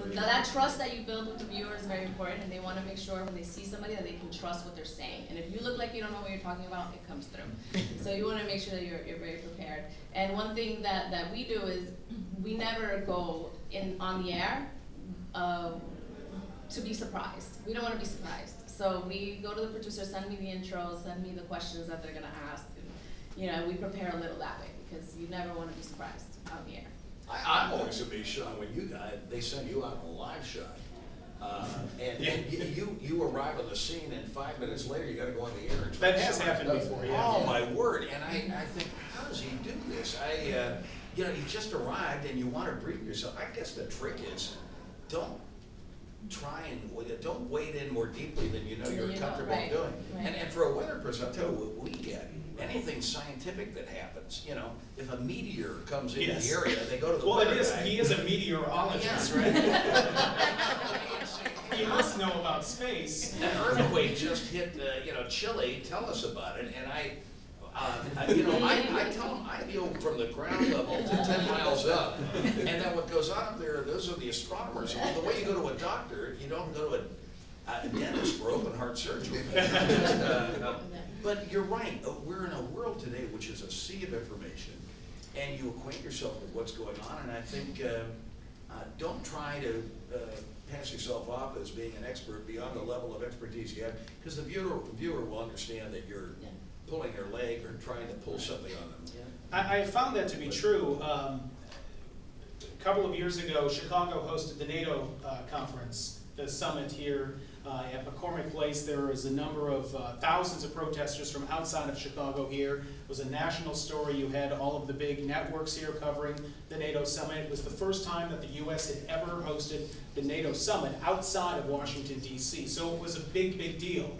That trust that you build with the viewer is very important, and they want to make sure when they see somebody that they can trust what they're saying. And if you look like you don't know what you're talking about, it comes through. So you want to make sure that you're very prepared. And one thing that we do is we never go on the air to be surprised. We don't want to be surprised. So we go to the producer, send me the intro, send me the questions that they're going to ask. And, we prepare a little that way because you never want to be surprised on the air. I'm always amazed, Sean, when they send you out on a live shot. And you arrive on the scene, and 5 minutes later you got to go on the air. And that has happened before, yeah. Oh my word! And I think, how does he do this? You just arrived, and you want to brief yourself. I guess the trick is, don't wade in more deeply than you know you're comfortable doing. Right. And for a weather person, I'll tell you what we get. Anything scientific that happens, if a meteor comes into the area, they go to the weather guy. He is a meteorologist, right? He must know about space. An earthquake just hit, Chile. Tell us about it. And I tell them I deal from the ground level to 10 miles up. And then what goes on up there, those are the astronomers. The way you go to a doctor, you don't go to a dentist for open heart surgery. But you're right. We're in a world today which is a sea of information, and you acquaint yourself with what's going on. And I think don't try to pass yourself off as being an expert beyond the level of expertise you have, because the viewer will understand that you're pulling their leg or trying to pull something on them. I found that to be true. A couple of years ago, Chicago hosted the NATO conference, the summit here. At McCormick Place, there was a number of thousands of protesters from outside of Chicago here. It was a national story. You had all of the big networks here covering the NATO summit. It was the first time that the U.S. had ever hosted the NATO summit outside of Washington, D.C. So it was a big, big deal,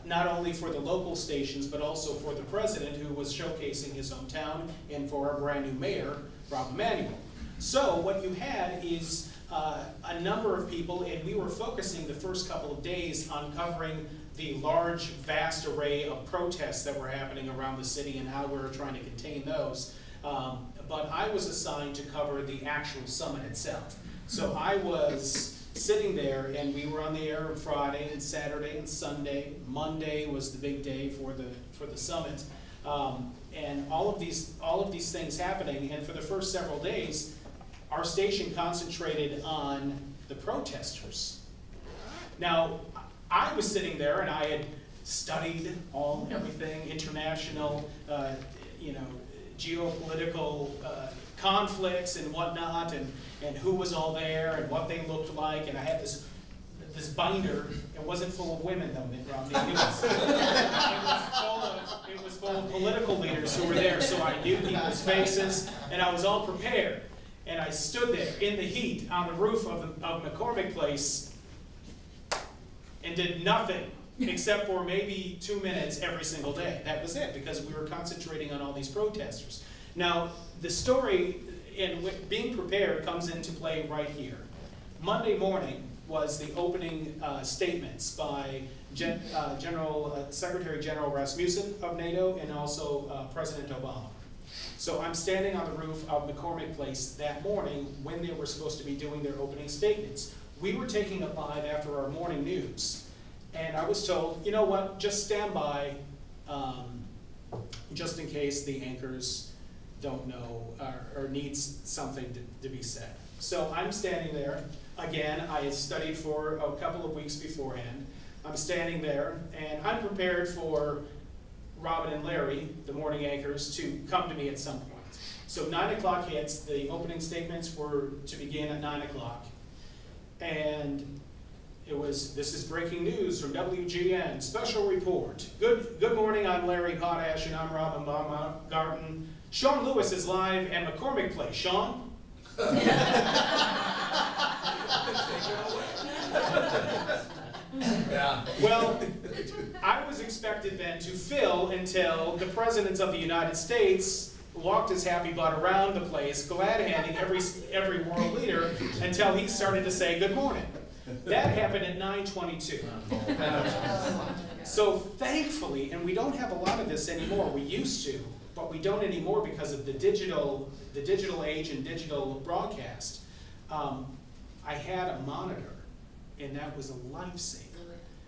not only for the local stations, but also for the president, who was showcasing his hometown, and for our brand new mayor, Rob Emanuel. So what you had is a number of people, and we were focusing the first couple of days on covering the large, vast array of protests that were happening around the city and how we were trying to contain those. But I was assigned to cover the actual summit itself. So I was sitting there, and we were on the air on Friday and Saturday and Sunday. Monday was the big day for the summit, and all of these things happening. And for the first several days, our station concentrated on the protesters. Now, I was sitting there, and I had studied everything, international, geopolitical conflicts and whatnot, and who was all there and what they looked like. And I had this binder. It wasn't full of women, though, Mitt Romney. It was full of political leaders who were there, so I knew people's faces, and I was all prepared. And I stood there in the heat on the roof of McCormick Place and did nothing except for maybe 2 minutes every single day. That was it, because we were concentrating on all these protesters. Now, the story in being prepared comes into play right here. Monday morning was the opening statements by Secretary General Rasmussen of NATO and also President Obama. So I'm standing on the roof of McCormick Place that morning when they were supposed to be doing their opening statements. We were taking it live after our morning news, and I was told, you know what, just stand by, just in case the anchors don't know or needs something to be said. So I'm standing there. Again, I had studied for a couple of weeks beforehand. I'm standing there, and I'm prepared for Robin and Larry, the morning anchors, to come to me at some point. So 9 o'clock hits. The opening statements were to begin at 9 o'clock. And it was, this is breaking news from WGN, special report. Good morning, I'm Larry Potash, and I'm Robin Baumgarten. Sean Lewis is live at McCormick Place. Sean? Yeah. Well, I was expected then to fill until the President of the United States walked his happy butt around the place, glad-handing every world leader until he started to say good morning. That happened at 9:22. So thankfully, and we don't have a lot of this anymore, we used to, but we don't anymore because of the digital age and digital broadcast. I had a monitor, and that was a lifesaver.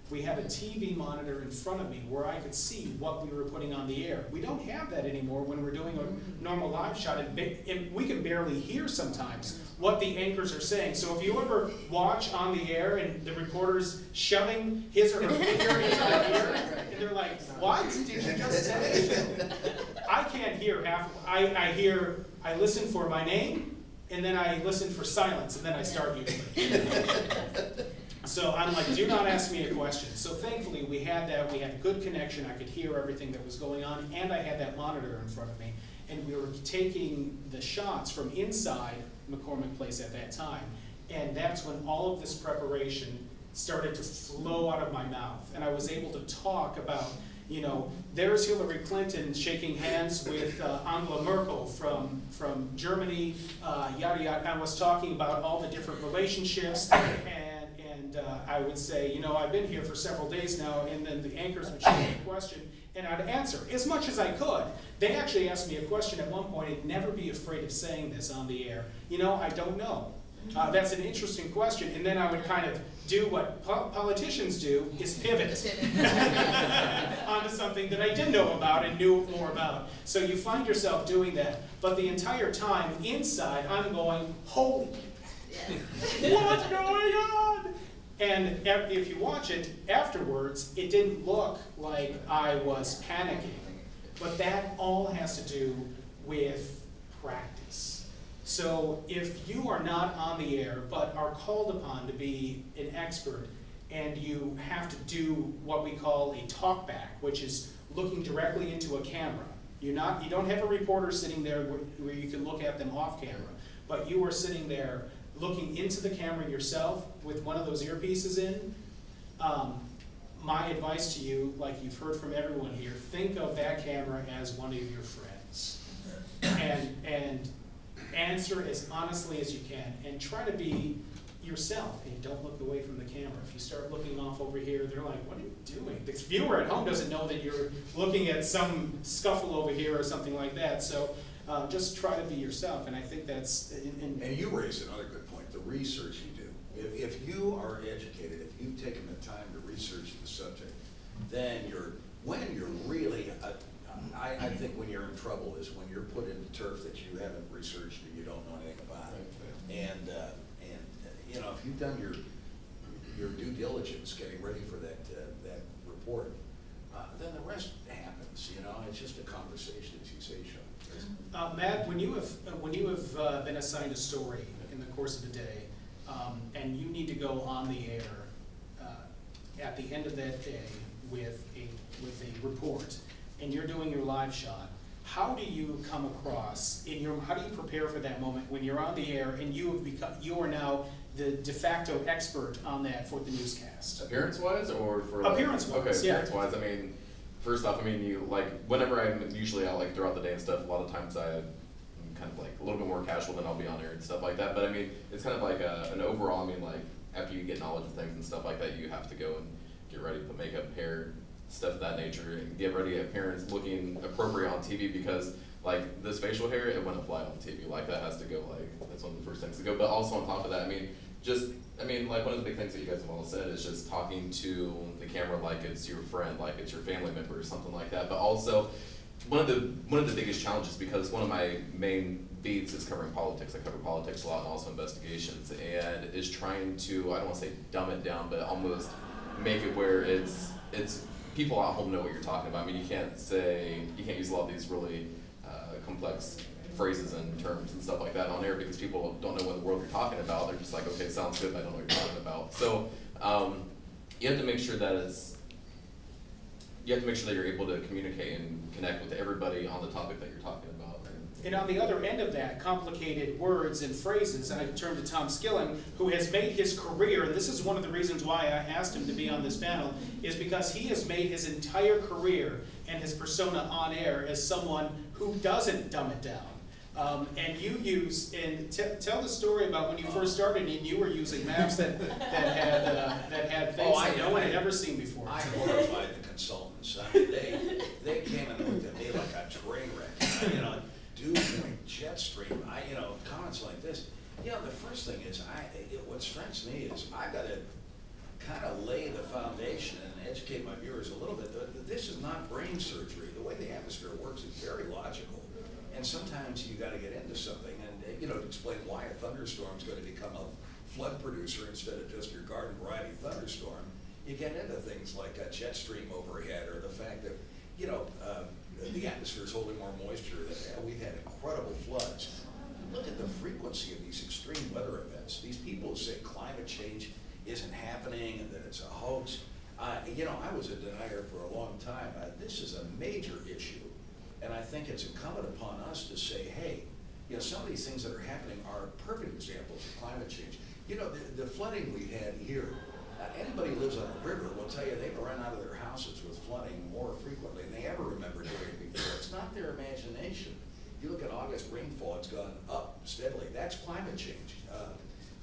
We had a TV monitor in front of me where I could see what we were putting on the air. We don't have that anymore when we're doing a normal live shot, and we can barely hear sometimes what the anchors are saying. So if you ever watch on the air and the reporter's shoving his or her finger into the ear, and they're like, what did you just say? I can't hear half. I listen for my name, and then I listen for silence, and then I start usually. So I'm like, do not ask me a question. So thankfully we had that, we had a good connection, I could hear everything that was going on, and I had that monitor in front of me. And we were taking the shots from inside McCormick Place at that time. And that's when all of this preparation started to flow out of my mouth. And I was able to talk about, you know, there's Hillary Clinton shaking hands with Angela Merkel from Germany, yada yada. I was talking about all the different relationships, and I would say, you know, I've been here for several days now, and then the anchors would show me a question, and I'd answer as much as I could. They actually asked me a question at one point. I'd never be afraid of saying this on the air. You know, I don't know. That's an interesting question, and then I would kind of do what politicians do, is pivot onto something that I didn't know about and knew more about. So you find yourself doing that, but the entire time inside I'm going, holy, what's going on? And if you watch it afterwards, it didn't look like I was panicking, but that all has to do with practice. So if you are not on the air, but are called upon to be an expert, and you have to do what we call a talkback, which is looking directly into a camera. You don't have a reporter sitting there where you can look at them off camera, but you are sitting there looking into the camera yourself with one of those earpieces in. My advice to you, like you've heard from everyone here, think of that camera as one of your friends. And answer as honestly as you can, and try to be yourself, and don't look away from the camera. If you start looking off over here, they're like, what are you doing? The viewer at home doesn't know that you're looking at some scuffle over here or something like that. So just try to be yourself, and I think that's... And you raise another good point, the research you do. If you are educated, if you've taken the time to research the subject, then when you're really, I think when you're in trouble is when you're put into turf that you haven't researched and you don't know anything about it. And you know, if you've done your due diligence getting ready for that report, then the rest happens. You know, it's just a conversation, as you say, Sean. Matt, when you have been assigned a story in the course of the day, and you need to go on the air at the end of that day with a report, and you're doing your live shot, how do you come across how do you prepare for that moment when you're on the air and you are now the de facto expert on that for the newscast? Appearance-wise, or for appearance-wise? Yeah. Appearance-wise, I mean, first off, I mean, you whenever I'm usually out throughout the day and stuff, a lot of times I'm kind of a little bit more casual than I'll be on air and stuff like that. But I mean, it's kind of like an overall. I mean, after you get knowledge of things and stuff like that, you have to go and get ready, put makeup, hair, stuff of that nature, and get ready appearance looking appropriate on TV, because this facial hair, it wouldn't fly on TV. That has to go, that's one of the first things to go. But also on top of that, I mean, one of the big things that you guys have all said is just talking to the camera like it's your friend, like it's your family member or something like that. But also, one of the biggest challenges, because one of my main beats is covering politics. I cover politics a lot and also investigations, and is trying to, I don't want to say dumb it down, but almost make it where it's people at home know what you're talking about. I mean, you can't use a lot of these really complex phrases and terms and stuff like that on air, because people don't know what in the world you're talking about. They're just like, okay, sounds good, but I don't know what you're talking about. So you have to make sure that you're able to communicate and connect with everybody on the topic that you're talking about. And on the other end of that, complicated words and phrases, and I turn to Tom Skilling, who has made his career, and this is one of the reasons why I asked him to be on this panel, is because he has made his entire career and his persona on air as someone who doesn't dumb it down. And you use, and tell the story about when you first started and you were using maps that had things that no one had ever seen before. I horrified the consultants. They came and looked at me like a train wreck. You know, dew point, jet stream, comments like this. You know, the first thing is, what strikes me is I've got to kind of lay the foundation and educate my viewers a little bit that this is not brain surgery. The way the atmosphere works is very logical. And sometimes you got to get into something and, to explain why a thunderstorm is going to become a flood producer instead of just your garden variety thunderstorm. You get into things like a jet stream overhead, or the fact that, the atmosphere is holding more moisture. We've had incredible floods. Look at the frequency of these extreme weather events. These people say climate change isn't happening and that it's a hoax. I was a denier for a long time. This is a major issue, and I think it's incumbent upon us to say, hey, some of these things that are happening are perfect examples of climate change. The flooding we've had here, anybody who lives on a river will tell you they've run out of their houses with flooding more frequently than they ever remember doing before. It's not their imagination. You look at August rainfall, it's gone up steadily. That's climate change.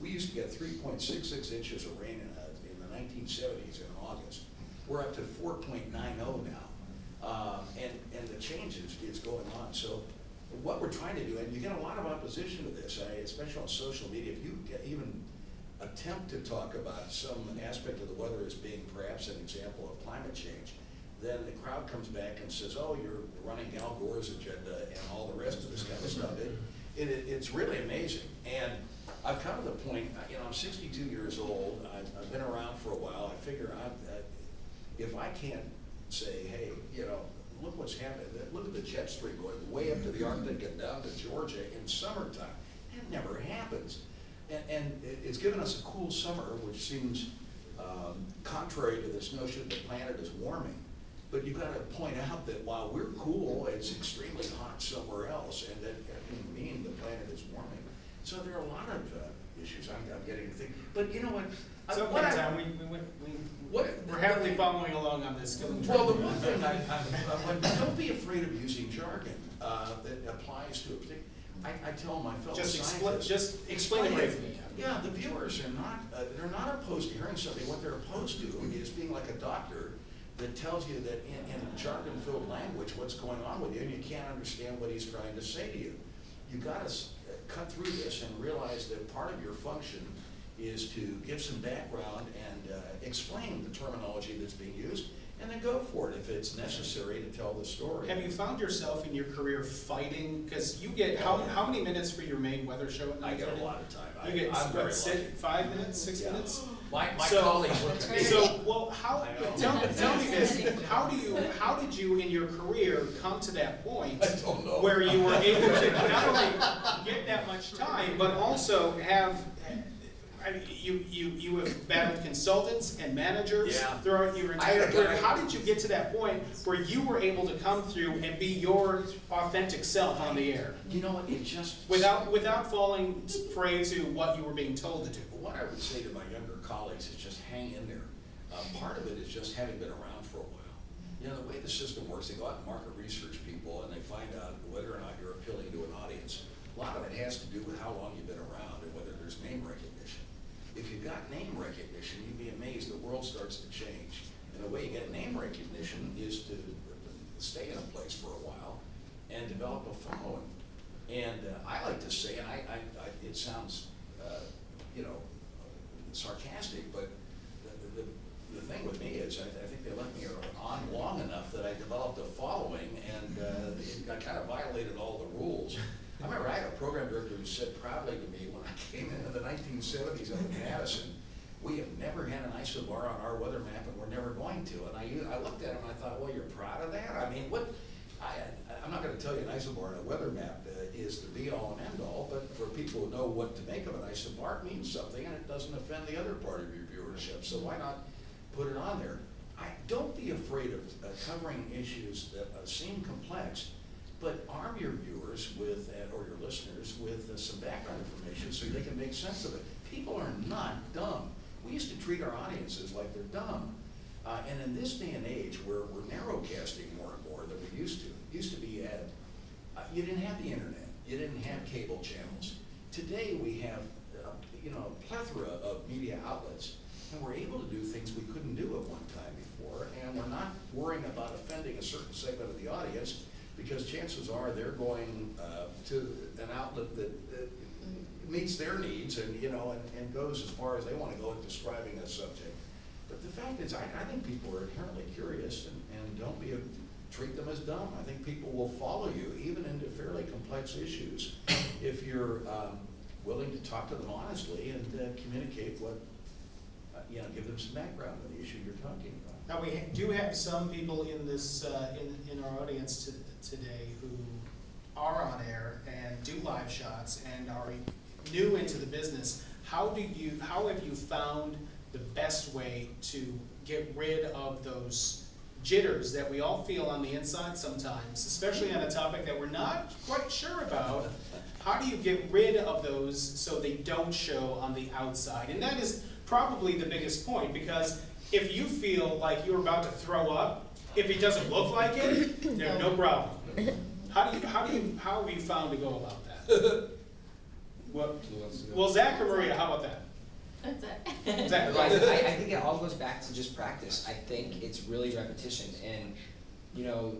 We used to get 3.66 inches of rain in the 1970s in August. We're up to 4.90 now. And the change is going on. So what we're trying to do, and you get a lot of opposition to this, especially on social media, if you even attempt to talk about some aspect of the weather as being perhaps an example of climate change, then the crowd comes back and says, oh, you're running Al Gore's agenda and all the rest of this kind of stuff. It's really amazing. And I've come to the point, I'm 62 years old, I've been around for a while. I figure if I can't say, hey, look what's happening, look at the jet stream going way up to the Arctic and down to Georgia in summertime. That never happens. And it's given us a cool summer, which seems contrary to this notion that the planet is warming. But you've got to point out that while we're cool, it's extremely hot somewhere else, and that doesn't mean the planet is warming. So there are a lot of issues I'm getting to think. But you know what? It's okay, Tom. We're happily following along on this. Well, the one thing don't be afraid of using jargon that applies to a particular. I tell my fellow scientists. Just explain it briefly. Yeah, the viewers are not, they're not opposed to hearing something. What they're opposed to is being like a doctor that tells you that in jargon-filled language what's going on with you, and you can't understand what he's trying to say to you. You've got to cut through this and realize that part of your function is to give some background and explain the terminology that's being used, and then go for it if it's necessary to tell the story. Have you found yourself in your career fighting? Because you get how many minutes for your main weather show at 9:30? I get a lot of time. You get I'm very 5 minutes, 6 minutes? My colleagues look at me. So, well, tell me this, how did you in your career come to that point where you were able to not only get that much time, but also have, you have battled consultants and managers throughout your entire career. How did you get to that point where you were able to come through and be your authentic self on the air? You know what, it just... Without falling prey to what you were being told to do. What I would say to my younger colleagues is just hang in there. Part of it is just having been around for a while. The way the system works, they go out and market research people and they find out whether or not you're appealing to an audience. A lot of it has to do with how long you've been around and whether there's name recognition. If you've got name recognition, you'd be amazed the world starts to change. And the way you get name recognition is to stay in a place for a while and develop a following. And I like to say, and it sounds, sarcastic, but the thing with me is I think they left me on long enough that I developed a following, and I kind of violated all the rules. I remember I had a program director who said proudly to me when I came into the 1970s up in Madison, we have never had an isobar on our weather map and we're never going to. And I looked at him and I thought, well, you're proud of that? I mean, I'm not going to tell you an isobar on a weather map is the be-all and end-all, but for people who know what to make of an isobar, it means something and it doesn't offend the other part of your viewership. So why not put it on there? Don't be afraid of covering issues that seem complex, but arm your viewers with, or your listeners with some background information so they can make sense of it. People are not dumb. We used to treat our audiences like they're dumb. And in this day and age where we're narrowcasting more and more than we used to, you didn't have the internet. You didn't have cable channels. Today we have a plethora of media outlets, and we're able to do things we couldn't do at one time before, and we're not worrying about offending a certain segment of the audience because chances are they're going to an outlet that meets their needs and, you know, and goes as far as they want to go in describing a subject. But the fact is, I think people are inherently curious, and don't treat them as dumb. I think people will follow you, even into fairly complex issues, if you're willing to talk to them honestly and communicate what, you know, give them some background on the issue you're talking about. Now, we do have some people in this, in our audience today who are on air and do live shots and are new into the business. How have you found the best way to get rid of those jitters that we all feel on the inside sometimes, especially on a topic that we're not quite sure about? How do you get rid of those so they don't show on the outside? And that is probably the biggest point, because if you feel like you're about to throw up, if it doesn't look like it, no problem. How have you found to go about that? Well, Zach or Maria, how about that? Zach. Well, I think it all goes back to just practice. I think it's really repetition, and you know,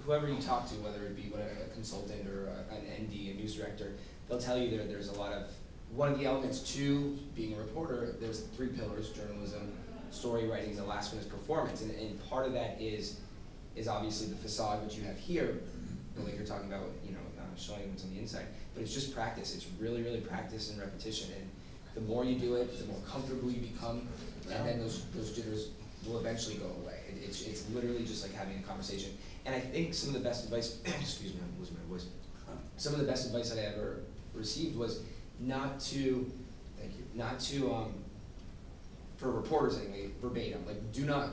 whoever you talk to, whether it be a consultant or an ND, a news director, they'll tell you there's a lot of, one of the elements to being a reporter, there's 3 pillars: journalism, story writing, and the last one is performance. And part of that is obviously the facade which you have here, like you're talking about, you know, showing what's on the inside. But it's just practice. It's really, really practice and repetition. And the more you do it, the more comfortable you become, and then those jitters will eventually go away. It's literally just like having a conversation. And I think some of the best advice, excuse me, I'm losing my voice. Some of the best advice that I ever received was not to, for reporters anyway, verbatim. Like, do not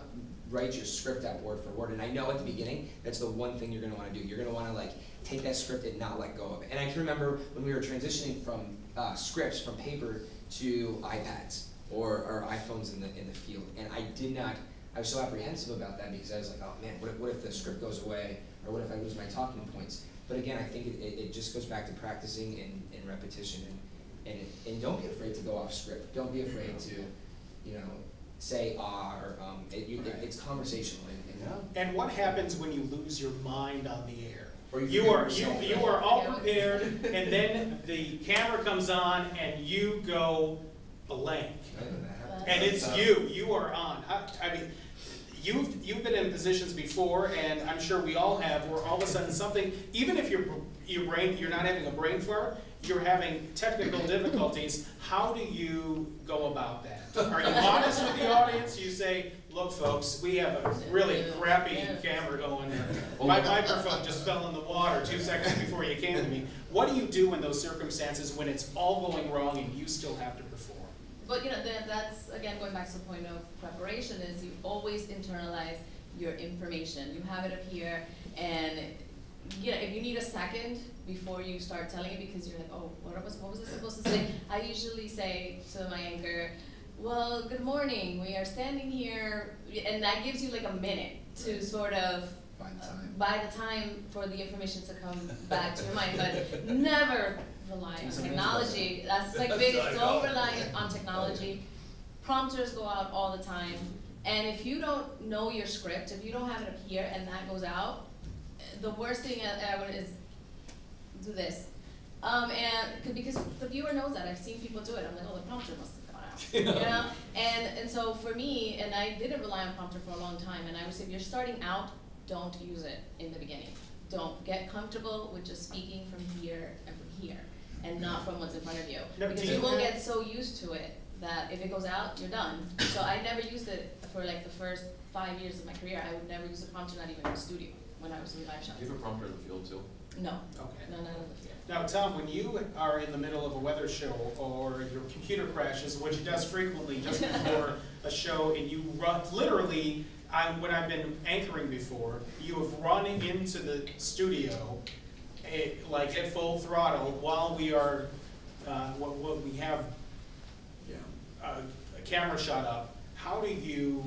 write your script out word for word. And I know at the beginning, that's the one thing you're gonna wanna do. You're gonna wanna like take that script and not let go of it. And I can remember when we were transitioning from scripts from paper to iPads or iPhones in the field. And I was so apprehensive about that, because I was like, oh man, what if the script goes away? Or what if I lose my talking points? But again, I think it just goes back to practicing and repetition, and don't be afraid to go off script. Don't be afraid to, you know, say or it's conversational. And what happens when you lose your mind on the air? Or you are all prepared, and then the camera comes on and you go blank, and it's you are on. I mean, you've been in positions before, and I'm sure we all have, where all of a sudden something, even if you're not having a brain fart, you're having technical difficulties. How do you go about that? Are you honest with the audience? You say, look folks, we have a really crappy camera going there. My microphone just fell in the water 2 seconds before you came to me. What do you do in those circumstances when it's all going wrong and you still have to perform? But you know, that's again going back to the point of preparation, is you always internalize your information. You have it up here, and you know, if you need a second before you start telling it, because you're like, oh, what was I supposed to say? I usually say to my anchor, well, good morning, we are standing here, and that gives you like a minute to sort of buy the time for the information to come back to your mind. But never rely on technology. That's like big. Don't rely on technology. Prompters go out all the time, and if you don't know your script, if you don't have it up here and that goes out, the worst thing ever is do this. And because the viewer knows that. I've seen people do it. I'm like, oh, the prompter must have gone out. You know? And so for me, and I didn't rely on prompter for a long time, and I would say if you're starting out, don't use it in the beginning. Don't get comfortable with just speaking from here and from here, and not from what's in front of you. Because you will get so used to it that if it goes out, you're done. So I never used it for like the first 5 years of my career. I would never use a prompter, not even in the studio, when I was doing live shots. Do you have a prompter in the field too? No. Okay. No, not in the field. Now, Tom, when you are in the middle of a weather show, or your computer crashes, which it does frequently just before a show, and you run, literally, when I've been anchoring before, you have run into the studio, like at full throttle, while we are, what we have a camera shot up. How do you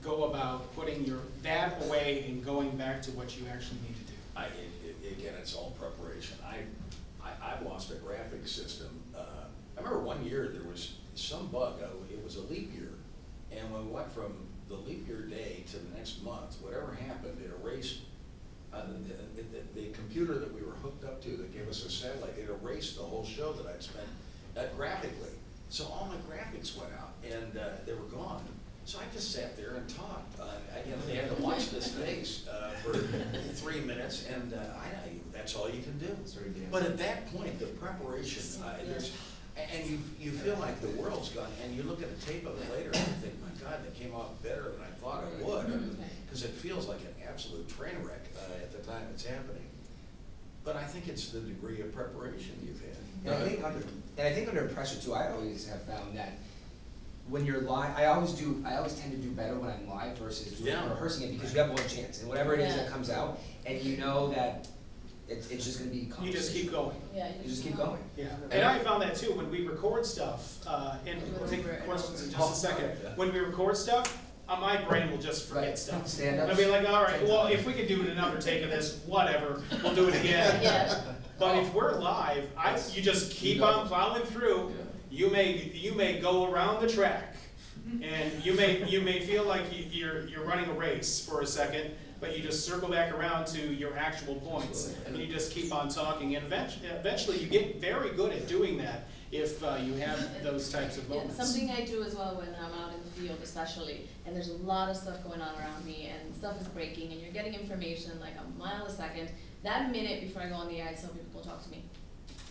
go about putting that away and going back to what you actually need to do? Again, it's all preparation. I've lost a graphics system. I remember one year there was some bug. It was a leap year, and when we went from the leap year day to the next month, whatever happened, it erased the computer that we were hooked up to that gave us a satellite, it erased the whole show that I'd spent graphically. So all my graphics went out and they were gone. So I just sat there and talked. They had to watch this face for 3 minutes, and that's all you can do. But at that point, the preparation, and you feel like the world's gone, and you look at a tape of it later and you think, my God, that came out better than I thought it would, because it feels like an absolute train wreck at the time it's happening. But I think it's the degree of preparation you've had. And I think under pressure too, I always have found that when you're live, I always tend to do better when I'm live versus rehearsing it, because you have one chance, and whatever it is that comes out, and you know that it's just going to be conversation. You just keep going. Yeah, you just keep going. Yeah, and I found that too when we record stuff, and we'll take questions in just a second. When we record stuff, my brain will just forget stuff. Stand-ups. I'll be like, all right, well, if we could do another take of this, whatever, we'll do it again. But if we're live, you just keep on plowing through. You may go around the track, and you may feel like you're running a race for a second, but you just circle back around to your actual points, and you just keep on talking. And eventually, you get very good at doing that if you have those types of moments. Something I do as well when I'm out in the field, especially, and there's a lot of stuff going on around me, and stuff is breaking, and you're getting information like a mile a second. That minute before I go on the ice, I tell people, don't talk to me.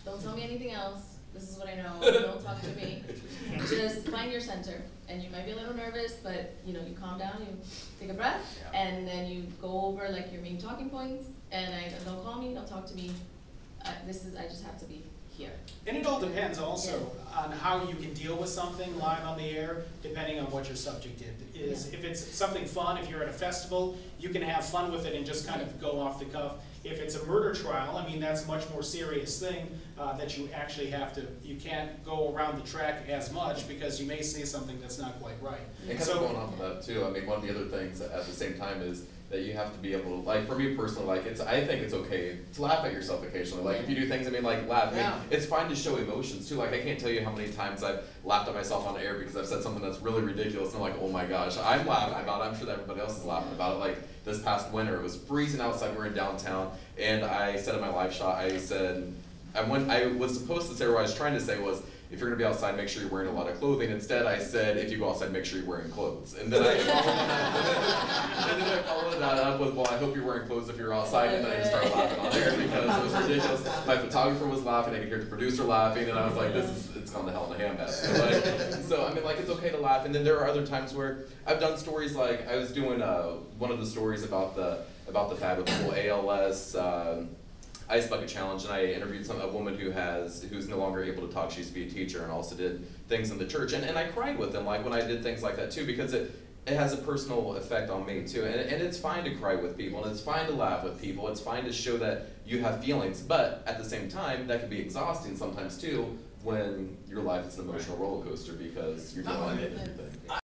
Don't tell me anything else. This is what I know. Don't talk to me. Just find your center. And you might be a little nervous, but you calm down, you take a breath, and then you go over like your main talking points. And don't call me, don't talk to me. I just have to be here. And it all depends also on how you can deal with something live on the air, depending on what your subject is. If it's something fun, if you're at a festival, you can have fun with it and just kind of go off the cuff. If it's a murder trial, I mean, that's a much more serious thing that you actually you can't go around the track as much because you may say something that's not quite right. And kind of going off of that too, I mean, one of the other things at the same time is that you have to be able to, like, for me personally, like, I think it's okay to laugh at yourself occasionally. Like, if you do things, I mean, like, laugh. I mean, it's fine to show emotions too. Like, I can't tell you how many times I've laughed at myself on air because I've said something that's really ridiculous, and I'm like, oh my gosh, I'm laughing about it. I'm sure that everybody else is laughing about it. Like, this past winter, it was freezing outside, we were in downtown, and I said in my live shot, I said, I was supposed to say, or what I was trying to say was, if you're going to be outside, make sure you're wearing a lot of clothing. Instead, I said, if you go outside, make sure you're wearing clothes. And then I followed that up with, well, I hope you're wearing clothes if you're outside. And then I just started laughing on air because it was ridiculous. My photographer was laughing. I could hear the producer laughing. And I was like, it's gone to hell in a handbasket. So, I mean, like, it's okay to laugh. And then there are other times where I've done stories, like, I was doing one of the stories about the fad with the whole ALS, Ice Bucket Challenge, and I interviewed a woman who's no longer able to talk. She used to be a teacher and also did things in the church, and I cried with them, like, when I did things like that too, because it has a personal effect on me too, and it's fine to cry with people, and it's fine to laugh with people, it's fine to show that you have feelings, but at the same time, that can be exhausting sometimes too, when your life is an emotional roller coaster because you're dealing with everything.